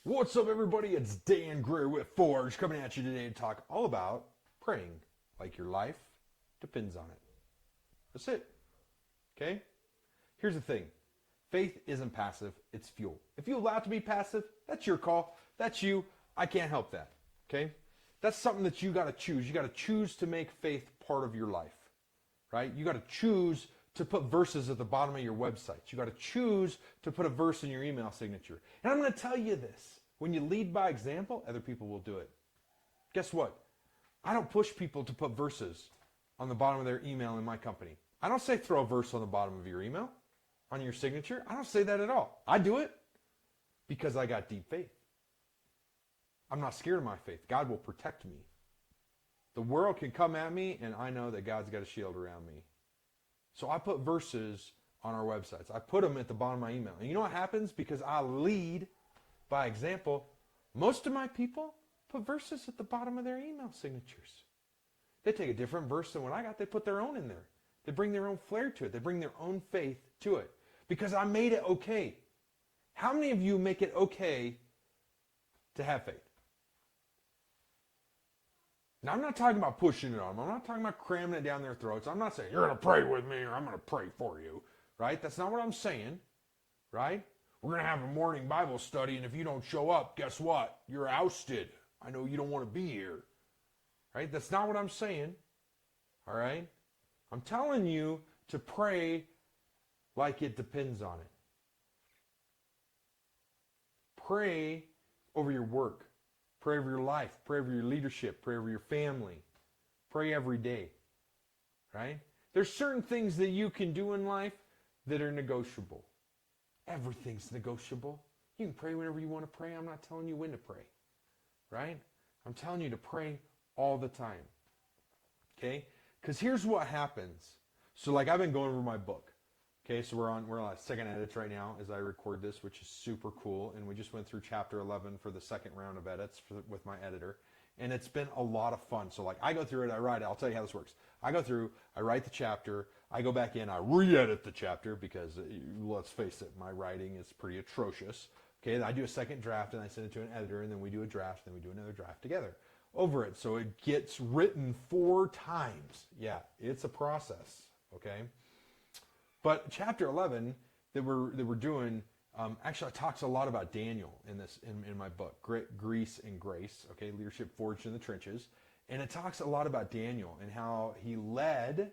What's up, everybody? It's Dan Greer with Forge coming at you today to talk all about praying like your life depends on it. That's it. Okay? Here's the thing. Faith isn't passive, it's fuel. If you allow it to be passive, that's your call. That's you. I can't help that. Okay? That's something that you got to choose. You got to choose to make faith part of your life. Right? You got to choose to put verses at the bottom of your website. You got to choose to put a verse in your email signature. And I'm going to tell you this. When you lead by example, other people will do it. Guess what? I don't push people to put verses on the bottom of their email in my company. I don't say throw a verse on the bottom of your email, on your signature. I don't say that at all. I do it because I got deep faith. I'm not scared of my faith. God will protect me. The world can come at me, and I know that God's got a shield around me. So I put verses on our websites. I put them at the bottom of my email. And you know what happens? Because I lead by example, most of my people put verses at the bottom of their email signatures. They take a different verse than what I got. They put their own in there. They bring their own flair to it. They bring their own faith to it. Because I made it okay. How many of you make it okay to have faith? Now, I'm not talking about pushing it on them. I'm not talking about cramming it down their throats. I'm not saying, you're going to pray with me or I'm going to pray for you. Right? That's not what I'm saying. Right? We're going to have a morning Bible study, and if you don't show up, guess what? You're ousted. I know you don't want to be here. Right? That's not what I'm saying. All right? I'm telling you to pray like it depends on it. Pray over your work. Pray over your life. Pray over your leadership. Pray over your family. Pray every day. Right? There's certain things that you can do in life that are negotiable. Everything's negotiable. You can pray whenever you want to pray. I'm not telling you when to pray. Right? I'm telling you to pray all the time. Okay? Because here's what happens. So like I've been going over my book. Okay, so we're on second edits right now as I record this, which is super cool. And we just went through chapter 11 for the second round of edits with my editor. And it's been a lot of fun. So like I go through it, I write it. I'll tell you how this works. I go through, I write the chapter, I go back in, I re-edit the chapter because let's face it, my writing is pretty atrocious. Okay, I do a second draft and I send it to an editor, and then we do a draft, and then we do another draft together over it. So it gets written 4 times. Yeah, it's a process. Okay. But chapter 11 that we're doing actually talks a lot about Daniel in my book, Grease and Grace, okay, Leadership Forged in the Trenches. And it talks a lot about Daniel and how he led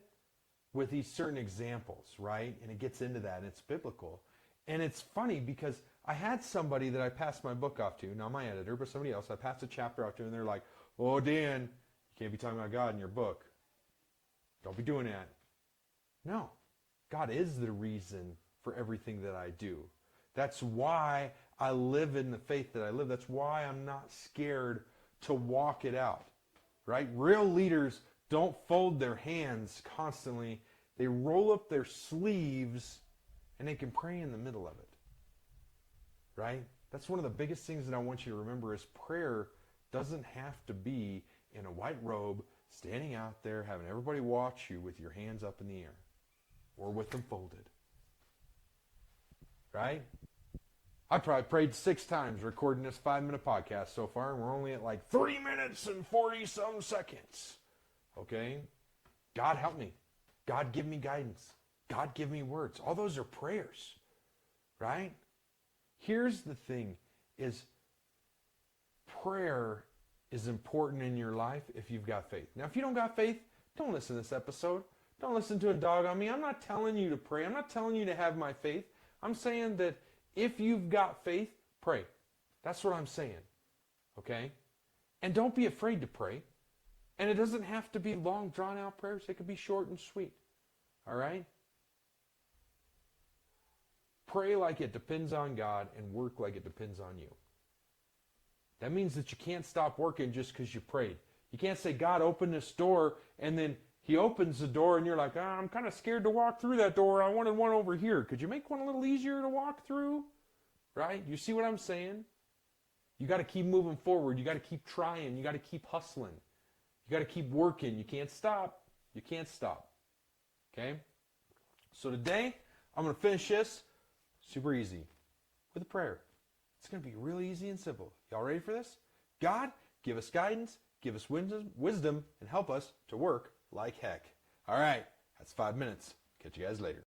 with these certain examples, right? And it gets into that, and it's biblical. And it's funny because I had somebody that I passed my book off to, not my editor, but somebody else. I passed a chapter off to, and they're like, "Oh, Dan, you can't be talking about God in your book. Don't be doing that." No. God is the reason for everything that I do. That's why I live in the faith that I live. That's why I'm not scared to walk it out. Right? Real leaders don't fold their hands constantly. They roll up their sleeves and they can pray in the middle of it. Right? That's one of the biggest things that I want you to remember is prayer doesn't have to be in a white robe, standing out there, having everybody watch you with your hands up in the air. Or with them folded. Right? I probably prayed 6 times recording this 5-minute podcast so far, and we're only at like 3 minutes and 40-some seconds. Okay? God help me. God give me guidance. God give me words. All those are prayers. Right? Here's the thing is prayer is important in your life if you've got faith. Now, if you don't got faith, don't listen to this episode. Don't listen to a dog on me. I'm not telling you to pray. I'm not telling you to have my faith. I'm saying that if you've got faith, pray. That's what I'm saying. Okay? And don't be afraid to pray. And it doesn't have to be long, drawn-out prayers. It could be short and sweet. All right? Pray like it depends on God and work like it depends on you. That means that you can't stop working just because you prayed. You can't say, God, open this door, and then He opens the door and you're like, I'm kind of scared to walk through that door. I wanted one over here. Could you make one a little easier to walk through? Right? You see what I'm saying? You got to keep moving forward. You got to keep trying. You got to keep hustling. You got to keep working. You can't stop. You can't stop. Okay? So today, I'm going to finish this super easy with a prayer. It's going to be really easy and simple. Y'all ready for this? God, give us guidance, give us wisdom, and help us to work like heck. All right, that's 5 minutes. Catch you guys later.